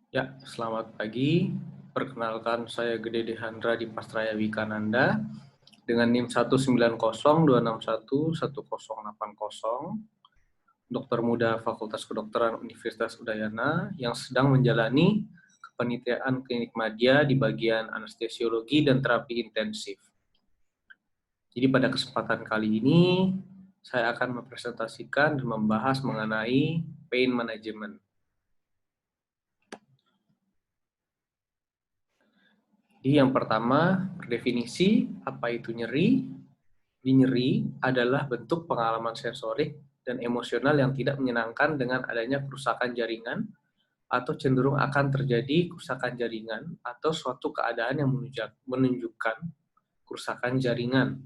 Ya, selamat pagi. Perkenalkan, saya Gede Dehandra di Pastraya Wikananda dengan NIM 1902611011080, dokter muda Fakultas Kedokteran Universitas Udayana yang sedang menjalani kepanitiaan klinik madya di bagian anestesiologi dan terapi intensif. Jadi pada kesempatan kali ini, saya akan mempresentasikan dan membahas mengenai pain management. Jadi yang pertama, berdefinisi apa itu nyeri. Nyeri adalah bentuk pengalaman sensorik dan emosional yang tidak menyenangkan dengan adanya kerusakan jaringan atau cenderung akan terjadi kerusakan jaringan atau suatu keadaan yang menunjukkan kerusakan jaringan.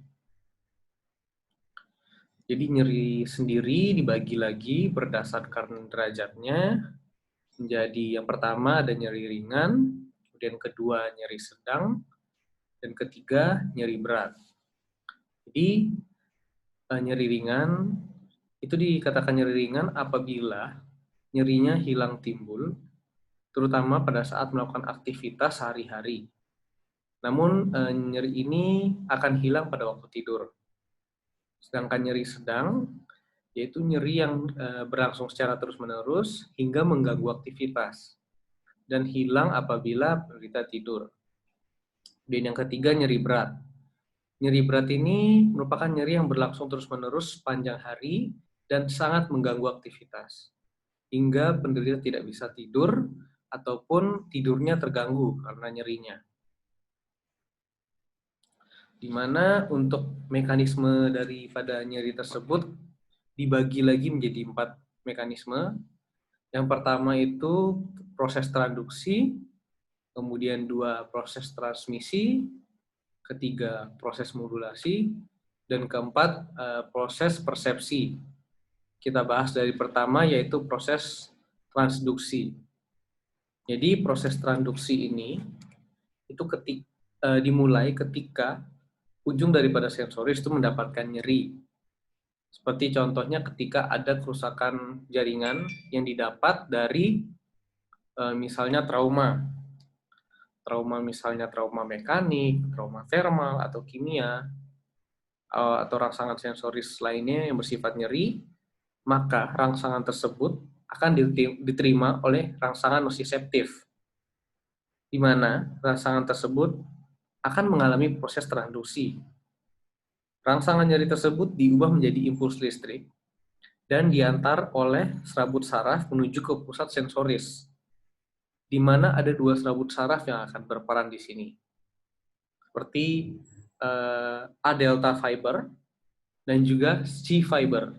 Jadi nyeri sendiri dibagi lagi berdasarkan derajatnya menjadi yang pertama ada nyeri ringan, kemudian kedua nyeri sedang, dan ketiga nyeri berat. Jadi nyeri ringan itu dikatakan nyeri ringan apabila nyerinya hilang timbul, terutama pada saat melakukan aktivitas sehari-hari. Namun nyeri ini akan hilang pada waktu tidur. Sedangkan nyeri sedang yaitu nyeri yang berlangsung secara terus-menerus hingga mengganggu aktivitas dan hilang apabila penderita tidur. Dan yang ketiga nyeri berat. Nyeri berat ini merupakan nyeri yang berlangsung terus-menerus sepanjang hari dan sangat mengganggu aktivitas, hingga penderita tidak bisa tidur ataupun tidurnya terganggu karena nyerinya. Di mana untuk mekanisme daripada nyeri tersebut dibagi lagi menjadi 4 mekanisme. Yang pertama itu proses transduksi, kemudian 2 proses transmisi, ketiga proses modulasi, dan keempat proses persepsi. Kita bahas dari pertama yaitu proses transduksi. Jadi proses transduksi ini itu dimulai ketika ujung daripada sensoris itu mendapatkan nyeri. Seperti contohnya ketika ada kerusakan jaringan yang didapat dari misalnya trauma. Trauma misalnya trauma mekanik, trauma thermal atau kimia, atau rangsangan sensoris lainnya yang bersifat nyeri, maka rangsangan tersebut akan diterima oleh rangsangan nosiceptif, di mana rangsangan tersebut akan mengalami proses transduksi. Rangsangan nyeri tersebut diubah menjadi impuls listrik dan diantar oleh serabut saraf menuju ke pusat sensoris, di mana ada 2 serabut saraf yang akan berperan di sini, seperti A delta fiber dan juga C fiber,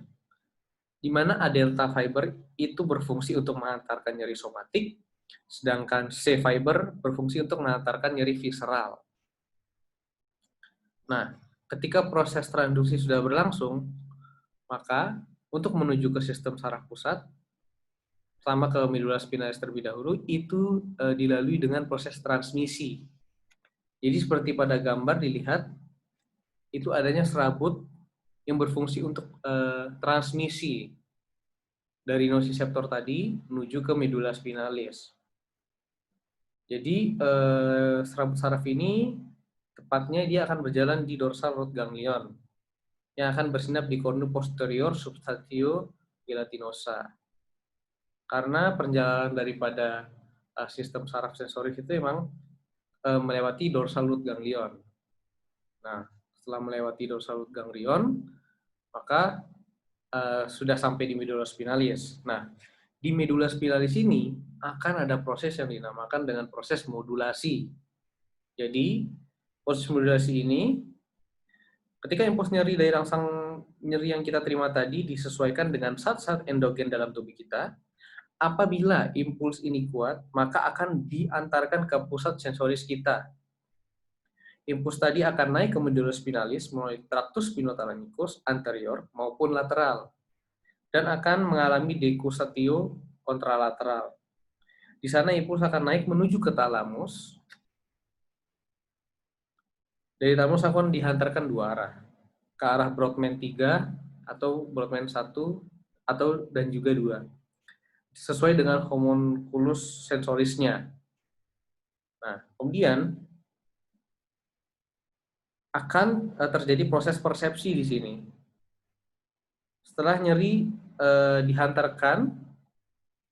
di mana A delta fiber itu berfungsi untuk mengantarkan nyeri somatik, sedangkan C fiber berfungsi untuk mengantarkan nyeri visceral. Nah, ketika proses transduksi sudah berlangsung, maka untuk menuju ke sistem saraf pusat, selama ke medula spinalis terlebih dahulu, itu dilalui dengan proses transmisi. Jadi seperti pada gambar dilihat, itu adanya serabut yang berfungsi untuk transmisi dari nociceptor tadi menuju ke medula spinalis. Jadi serabut saraf ini tepatnya dia akan berjalan di dorsal root ganglion yang akan bersinap di cornu posterior substantia gelatinosa. Karena perjalanan daripada sistem saraf sensoris itu memang melewati dorsal root ganglion. Nah, setelah melewati dorsal root ganglion, maka sudah sampai di medula spinalis. Nah, di medula spinalis ini akan ada proses yang dinamakan dengan proses modulasi. Jadi, proses modulasi ini ketika impuls nyeri dari rangsang nyeri yang kita terima tadi disesuaikan dengan zat-zat endogen dalam tubuh kita, apabila impuls ini kuat, maka akan diantarkan ke pusat sensoris kita. Impuls tadi akan naik ke medula spinalis melalui tractus spinothalamicus anterior maupun lateral dan akan mengalami decursatio kontralateral. Di sana impuls akan naik menuju ke talamus. Dari talamus akan dihantarkan 2 arah, ke arah Brodmann 3 atau Brodmann 1 atau dan juga 2. sesuai dengan homunculus sensorisnya. Nah, kemudian akan terjadi proses persepsi di sini. Setelah nyeri dihantarkan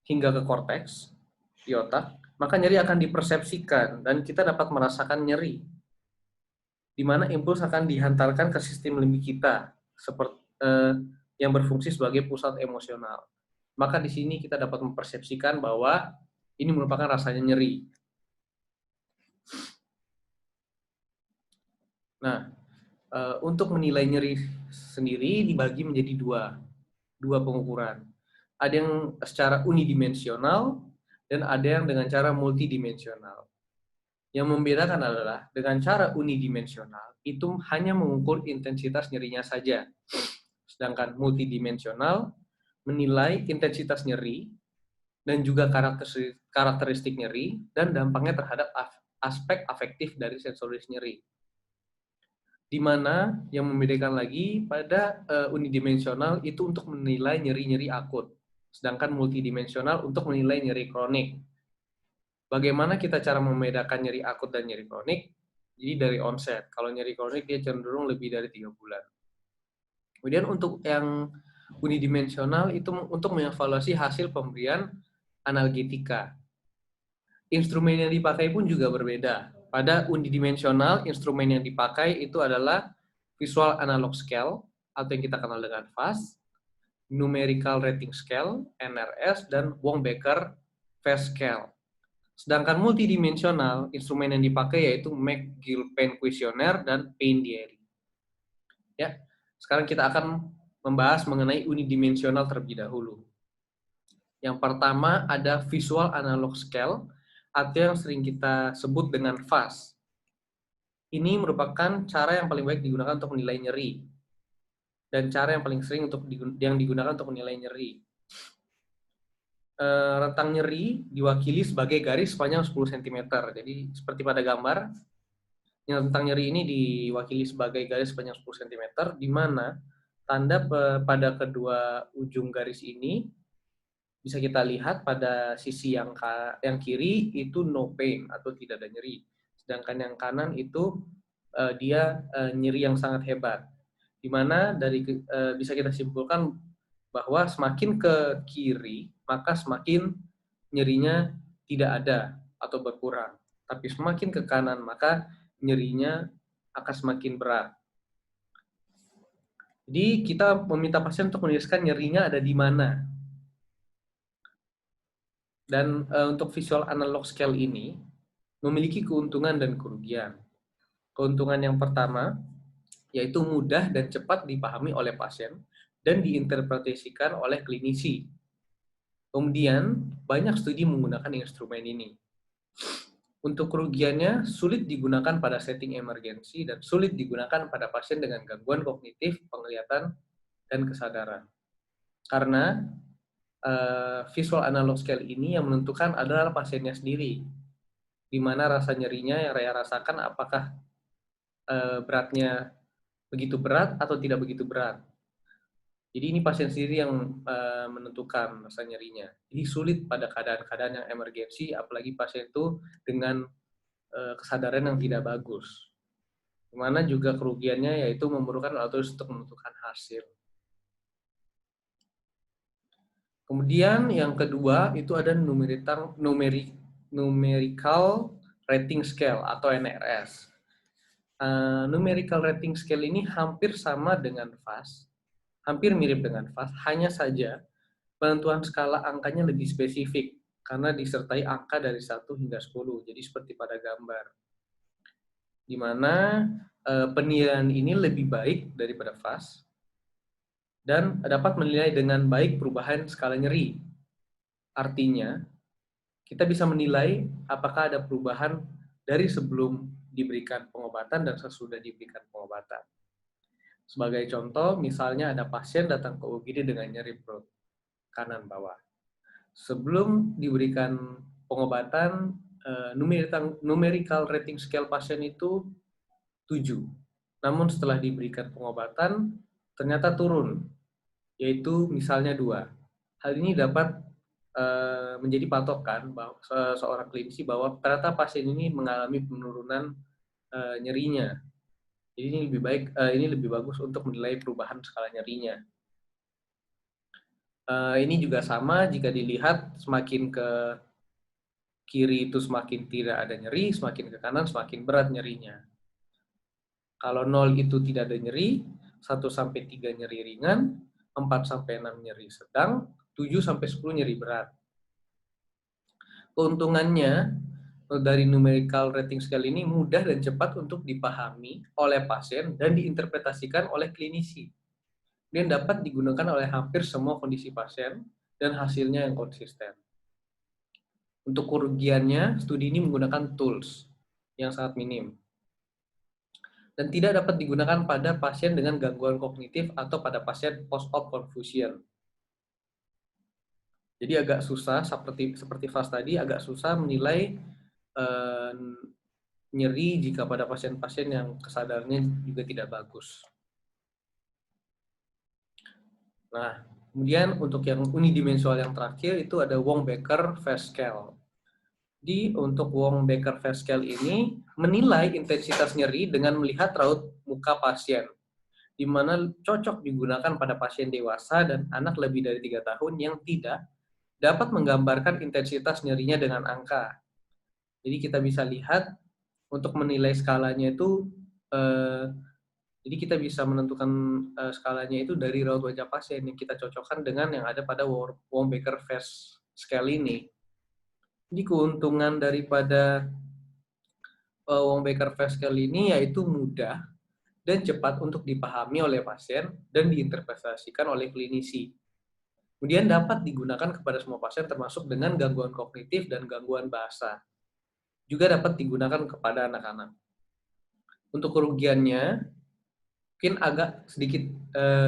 hingga ke korteks di otak, maka nyeri akan dipersepsikan dan kita dapat merasakan nyeri, di mana impuls akan dihantarkan ke sistem limbik kita seperti yang berfungsi sebagai pusat emosional. Maka di sini kita dapat mempersepsikan bahwa ini merupakan rasanya nyeri. Nah, untuk menilai nyeri sendiri dibagi menjadi dua pengukuran. Ada yang secara unidimensional dan ada yang dengan cara multidimensional. Yang membedakan adalah dengan cara unidimensional itu hanya mengukur intensitas nyerinya saja. Sedangkan multidimensional menilai intensitas nyeri dan juga karakteristik nyeri dan dampaknya terhadap aspek afektif dari sensoris nyeri. Di mana yang membedakan lagi pada unidimensional itu untuk menilai nyeri-nyeri akut, sedangkan multidimensional untuk menilai nyeri kronik. Bagaimana kita cara membedakan nyeri akut dan nyeri kronik? Jadi dari onset. Kalau nyeri kronik dia cenderung lebih dari 3 bulan. Kemudian untuk yang unidimensional itu untuk mengevaluasi hasil pemberian analgetika. Instrumen yang dipakai pun juga berbeda. Pada unidimensional, instrumen yang dipakai itu adalah Visual Analog Scale, atau yang kita kenal dengan VAS, Numerical Rating Scale, NRS, dan Wong-Baker Fast Scale. Sedangkan multidimensional, instrumen yang dipakai yaitu McGill Pain Questionnaire dan Pain Diary. Ya, sekarang kita akan membahas mengenai unidimensional terlebih dahulu. Yang pertama ada Visual Analog Scale, atau yang sering kita sebut dengan VAS. Ini merupakan cara yang paling baik digunakan untuk menilai nyeri, dan cara yang paling sering yang digunakan untuk menilai nyeri. Rentang nyeri diwakili sebagai garis sepanjang 10 cm. Jadi seperti pada gambar, rentang nyeri ini diwakili sebagai garis sepanjang 10 cm, di mana tanda pada kedua ujung garis ini bisa kita lihat pada sisi yang kiri itu no pain atau tidak ada nyeri. Sedangkan yang kanan itu dia nyeri yang sangat hebat. Di mana bisa kita simpulkan bahwa semakin ke kiri maka semakin nyerinya tidak ada atau berkurang. Tapi semakin ke kanan maka nyerinya akan semakin berat. Jadi kita meminta pasien untuk menuliskan nyerinya ada di mana. Dan untuk visual analog scale ini memiliki keuntungan dan kerugian. Keuntungan yang pertama yaitu mudah dan cepat dipahami oleh pasien dan diinterpretasikan oleh klinisi. Kemudian banyak studi menggunakan instrumen ini. Untuk kerugiannya sulit digunakan pada setting emergensi dan sulit digunakan pada pasien dengan gangguan kognitif, penglihatan, dan kesadaran. Karena visual analog scale ini yang menentukan adalah pasiennya sendiri, di mana rasa nyerinya yang saya rasakan apakah beratnya begitu berat atau tidak begitu berat. Jadi ini pasien sendiri yang menentukan rasa nyerinya. Jadi sulit pada keadaan-keadaan yang emergensi, apalagi pasien itu dengan kesadaran yang tidak bagus. Dimana juga kerugiannya yaitu memerlukan alat tulis untuk menentukan hasil. Kemudian yang kedua itu ada numerical rating scale atau NRS. Numerical rating scale ini hampir sama dengan VAS, hampir mirip dengan VAS, hanya saja penentuan skala angkanya lebih spesifik karena disertai angka dari 1 hingga 10. Jadi seperti pada gambar. Di mana penilaian ini lebih baik daripada VAS dan dapat menilai dengan baik perubahan skala nyeri. Artinya, kita bisa menilai apakah ada perubahan dari sebelum diberikan pengobatan dan sesudah diberikan pengobatan. Sebagai contoh, misalnya ada pasien datang ke UGD dengan nyeri perut kanan bawah. Sebelum diberikan pengobatan, numerical rating scale pasien itu 7. Namun setelah diberikan pengobatan, ternyata turun, yaitu misalnya 2. Hal ini dapat menjadi patokan bahwa seorang klinisi bahwa ternyata pasien ini mengalami penurunan nyerinya. Jadi ini lebih bagus untuk menilai perubahan skala nyerinya. Ini juga sama jika dilihat semakin ke kiri itu semakin tidak ada nyeri, semakin ke kanan semakin berat nyerinya. Kalau 0 itu tidak ada nyeri, 1-3 nyeri ringan, 4-6 nyeri sedang, 7-10 nyeri berat. Keuntungannya dari numerical rating scale ini mudah dan cepat untuk dipahami oleh pasien dan diinterpretasikan oleh klinisi. Dan dapat digunakan oleh hampir semua kondisi pasien dan hasilnya yang konsisten. Untuk kerugiannya, studi ini menggunakan tools yang sangat minim dan tidak dapat digunakan pada pasien dengan gangguan kognitif atau pada pasien post-op confusion. Jadi agak susah, seperti Fas tadi, agak susah menilai nyeri jika pada pasien-pasien yang kesadarannya juga tidak bagus. Nah, kemudian untuk yang unidimensional yang terakhir itu ada Wong-Baker-Fast Scale. Jadi untuk Wong-Baker-Fast Scale ini menilai intensitas nyeri dengan melihat raut muka pasien, di mana cocok digunakan pada pasien dewasa dan anak lebih dari 3 tahun yang tidak dapat menggambarkan intensitas nyerinya dengan angka. Jadi kita bisa lihat untuk menilai skalanya itu, jadi kita bisa menentukan skalanya itu dari raut wajah pasien yang kita cocokkan dengan yang ada pada Wong-Baker-Fast Scale ini. Jadi keuntungan daripada Wong-Baker-Fast Scale ini yaitu mudah dan cepat untuk dipahami oleh pasien dan diinterpretasikan oleh klinisi. Kemudian dapat digunakan kepada semua pasien termasuk dengan gangguan kognitif dan gangguan bahasa. Juga dapat digunakan kepada anak-anak. Untuk kerugiannya, mungkin agak sedikit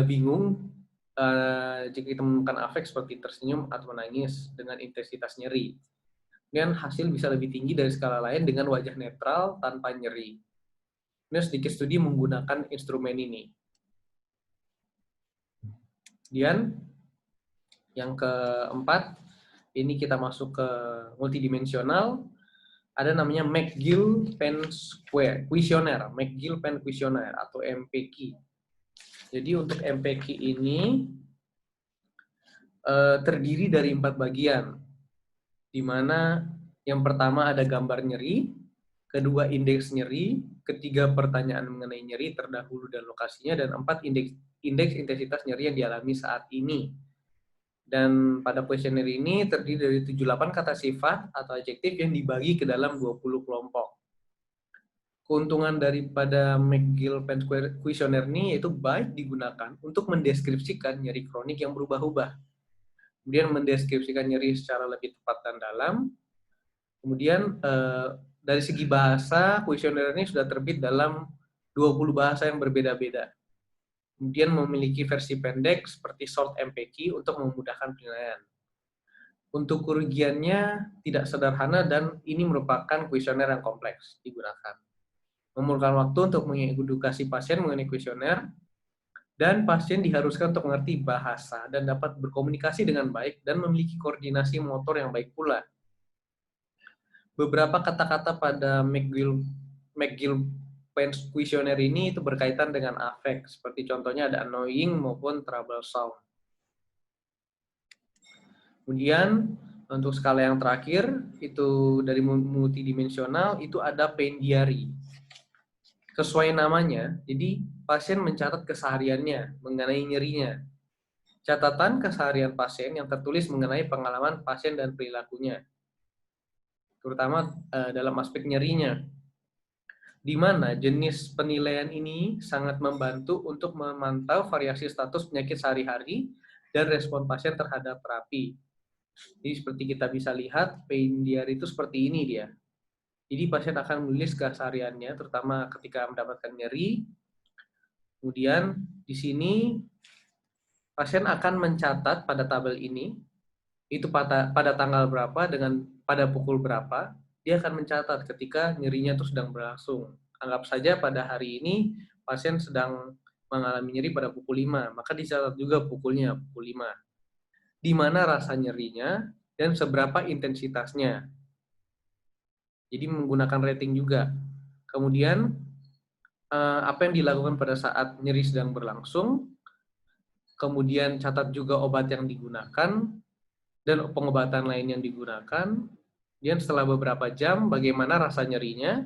bingung jika kita menemukan afek seperti tersenyum atau menangis dengan intensitas nyeri. Kemudian hasil bisa lebih tinggi dari skala lain dengan wajah netral tanpa nyeri. Kemudian sedikit studi menggunakan instrumen ini. Kemudian yang keempat, ini kita masuk ke multidimensional. Ada namanya McGill-Penn Questionnaire, McGill-Penn Questionnaire atau MPQ. Jadi untuk MPQ ini terdiri dari 4 bagian, di mana yang pertama ada gambar nyeri, kedua indeks nyeri, ketiga pertanyaan mengenai nyeri terdahulu dan lokasinya, dan 4 indeks intensitas nyeri yang dialami saat ini. Dan pada kuesioner ini terdiri dari 78 kata sifat atau adjektif yang dibagi ke dalam 20 kelompok. Keuntungan daripada McGill-Penn Questionnaire ini yaitu baik digunakan untuk mendeskripsikan nyeri kronik yang berubah-ubah. Kemudian mendeskripsikan nyeri secara lebih tepat dan dalam. Kemudian dari segi bahasa, kuesioner ini sudah terbit dalam 20 bahasa yang berbeda-beda. Kemudian memiliki versi pendek seperti short MPQ untuk memudahkan penilaian. Untuk kerugiannya tidak sederhana dan ini merupakan kuesioner yang kompleks digunakan. Memerlukan waktu untuk mengedukasi pasien mengenai kuesioner, dan pasien diharuskan untuk mengerti bahasa dan dapat berkomunikasi dengan baik dan memiliki koordinasi motor yang baik pula. Beberapa kata-kata pada McGill-Penn Questionnaire ini itu berkaitan dengan afek, seperti contohnya ada annoying maupun troublesome. Kemudian untuk skala yang terakhir itu dari multidimensional itu ada pain diary. Sesuai namanya, jadi pasien mencatat kesehariannya mengenai nyerinya. Catatan keseharian pasien yang tertulis mengenai pengalaman pasien dan perilakunya, terutama dalam aspek nyerinya, di mana jenis penilaian ini sangat membantu untuk memantau variasi status penyakit sehari-hari dan respon pasien terhadap terapi. Jadi seperti kita bisa lihat, pain diary itu seperti ini dia. Jadi pasien akan menulis kesehariannya, terutama ketika mendapatkan nyeri. Kemudian di sini pasien akan mencatat pada tabel ini, itu pada tanggal berapa dengan pada pukul berapa, dia akan mencatat ketika nyerinya itu sedang berlangsung. Anggap saja pada hari ini pasien sedang mengalami nyeri pada pukul 5, maka dicatat juga pukulnya, pukul 5. Di mana rasa nyerinya, dan seberapa intensitasnya. Jadi menggunakan rating juga. Kemudian apa yang dilakukan pada saat nyeri sedang berlangsung, kemudian catat juga obat yang digunakan dan pengobatan lain yang digunakan, dan setelah beberapa jam bagaimana rasa nyerinya,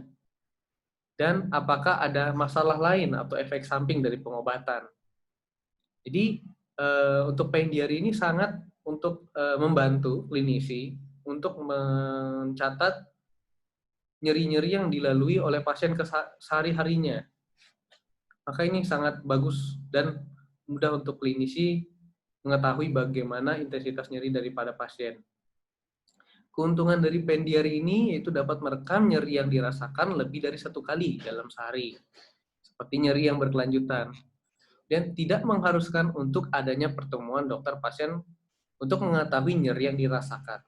dan apakah ada masalah lain atau efek samping dari pengobatan. Jadi untuk pain diary ini sangat untuk membantu klinisi untuk mencatat nyeri-nyeri yang dilalui oleh pasien sehari-harinya. Maka ini sangat bagus dan mudah untuk klinisi mengetahui bagaimana intensitas nyeri daripada pasien. Keuntungan dari pain diary ini yaitu dapat merekam nyeri yang dirasakan lebih dari 1 kali dalam sehari, seperti nyeri yang berkelanjutan, dan tidak mengharuskan untuk adanya pertemuan dokter pasien untuk mengetahui nyeri yang dirasakan.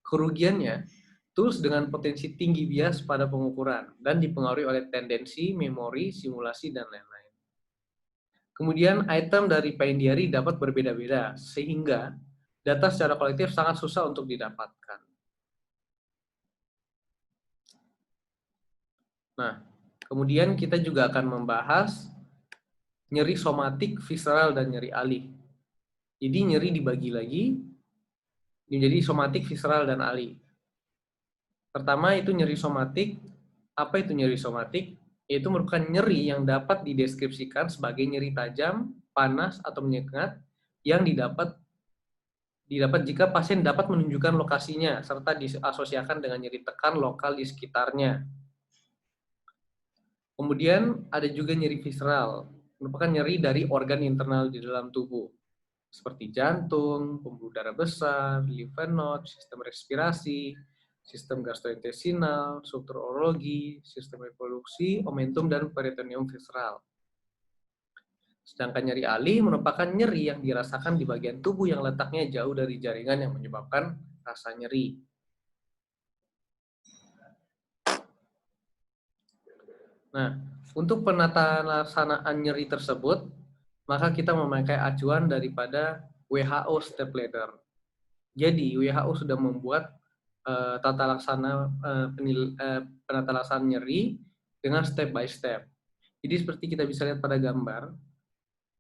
Kerugiannya, tools dengan potensi tinggi bias pada pengukuran dan dipengaruhi oleh tendensi, memori, simulasi, dan lain-lain. Kemudian item dari pain diary dapat berbeda-beda, sehingga data secara kolektif sangat susah untuk didapatkan. Nah, kemudian kita juga akan membahas nyeri somatik, visceral, dan nyeri alih. Jadi nyeri dibagi lagi menjadi somatik, visceral, dan alih. Pertama itu nyeri somatik. Apa itu nyeri somatik? Yaitu merupakan nyeri yang dapat dideskripsikan sebagai nyeri tajam, panas, atau menyengat yang didapat jika pasien dapat menunjukkan lokasinya serta diasosiasikan dengan nyeri tekan lokal di sekitarnya. Kemudian ada juga nyeri visceral, merupakan nyeri dari organ internal di dalam tubuh, seperti jantung, pembuluh darah besar, lymph node, sistem respirasi, sistem gastrointestinal, struktur urologi, sistem reproduksi, omentum, dan peritoneum visceral. Sedangkan nyeri alih merupakan nyeri yang dirasakan di bagian tubuh yang letaknya jauh dari jaringan yang menyebabkan rasa nyeri. Nah, untuk penataan laksanaan nyeri tersebut, maka kita memakai acuan daripada WHO Step Ladder. Jadi, WHO sudah membuat tata laksana penata laksana nyeri dengan step by step. Jadi seperti kita bisa lihat pada gambar,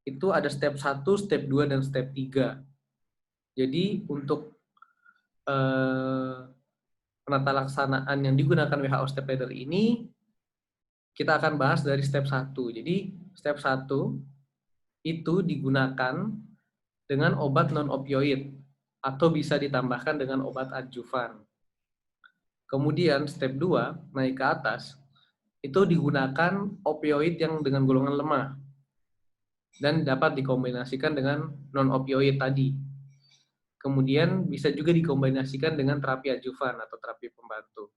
itu ada step 1, step 2, dan step 3. Jadi untuk penata laksanaan yang digunakan WHO Step Ladder ini, kita akan bahas dari step 1. Jadi step 1 itu digunakan dengan obat non-opioid atau bisa ditambahkan dengan obat adjuvan. Kemudian step 2, naik ke atas, itu digunakan opioid yang dengan golongan lemah dan dapat dikombinasikan dengan non-opioid tadi. Kemudian bisa juga dikombinasikan dengan terapi adjuvan atau terapi pembantu.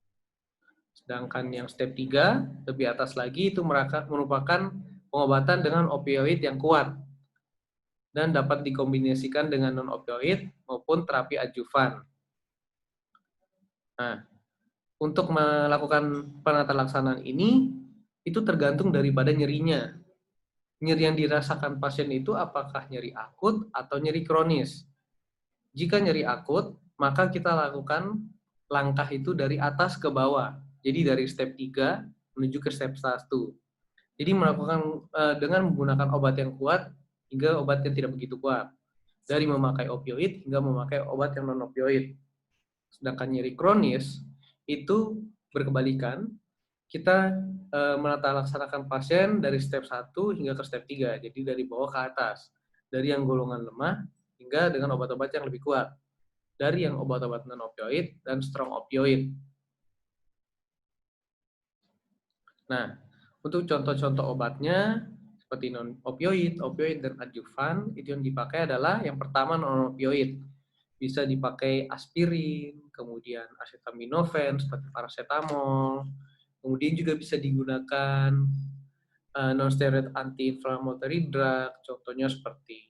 Sedangkan yang step 3, lebih atas lagi, itu merupakan pengobatan dengan opioid yang kuat dan dapat dikombinasikan dengan non-opioid maupun terapi adjuvan. Nah, untuk melakukan penata laksanaan ini, itu tergantung daripada nyerinya. Nyeri yang dirasakan pasien itu apakah nyeri akut atau nyeri kronis. Jika nyeri akut, maka kita lakukan langkah itu dari atas ke bawah. Jadi dari step 3 menuju ke step 1. Jadi melakukan dengan menggunakan obat yang kuat hingga obat yang tidak begitu kuat. Dari memakai opioid hingga memakai obat yang non-opioid. Sedangkan nyeri kronis itu berkebalikan, kita menata laksanakan pasien dari step 1 hingga ke step 3, jadi dari bawah ke atas, dari yang golongan lemah hingga dengan obat-obat yang lebih kuat, dari yang obat-obat non-opioid dan strong opioid. Nah, untuk contoh-contoh obatnya, seperti non-opioid, opioid, dan adjuvan, itu yang dipakai adalah yang pertama non-opioid. Bisa dipakai aspirin, kemudian acetaminophen seperti paracetamol, kemudian juga bisa digunakan non-steroid anti-inflammatory drug, contohnya seperti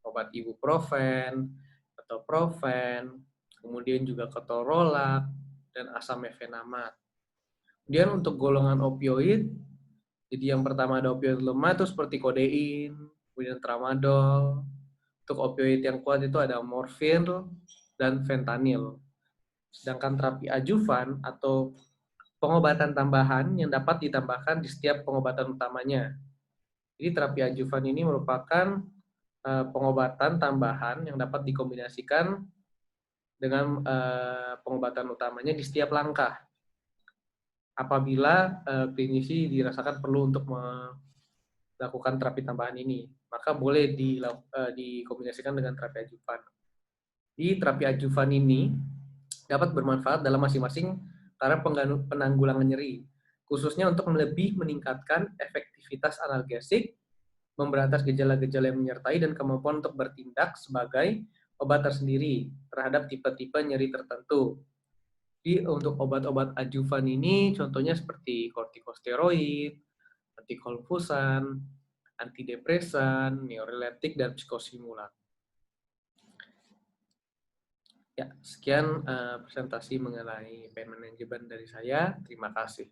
obat ibuprofen atau profen, kemudian juga ketorolac dan asam mefenamat. Kemudian untuk golongan opioid, jadi yang pertama ada opioid lemah itu seperti kodein, kemudian tramadol. Untuk opioid yang kuat itu ada morfin dan fentanyl. Sedangkan terapi adjuvan atau pengobatan tambahan yang dapat ditambahkan di setiap pengobatan utamanya. Jadi terapi adjuvan ini merupakan pengobatan tambahan yang dapat dikombinasikan dengan pengobatan utamanya di setiap langkah. Apabila klinisi dirasakan perlu untuk melakukan terapi tambahan ini, maka boleh dikombinasikan dengan terapi adjuvan. Di terapi adjuvan ini dapat bermanfaat dalam masing-masing cara penanggulangan nyeri, khususnya untuk lebih meningkatkan efektivitas analgesik, memberantas gejala-gejala yang menyertai, dan kemampuan untuk bertindak sebagai obat tersendiri terhadap tipe-tipe nyeri tertentu. Jadi untuk obat-obat adjuvan ini contohnya seperti kortikosteroid, antikonvulsan, antidepresan, neuroleptik, dan psikostimulan. Ya, sekian presentasi mengenai pain management dari saya. Terima kasih.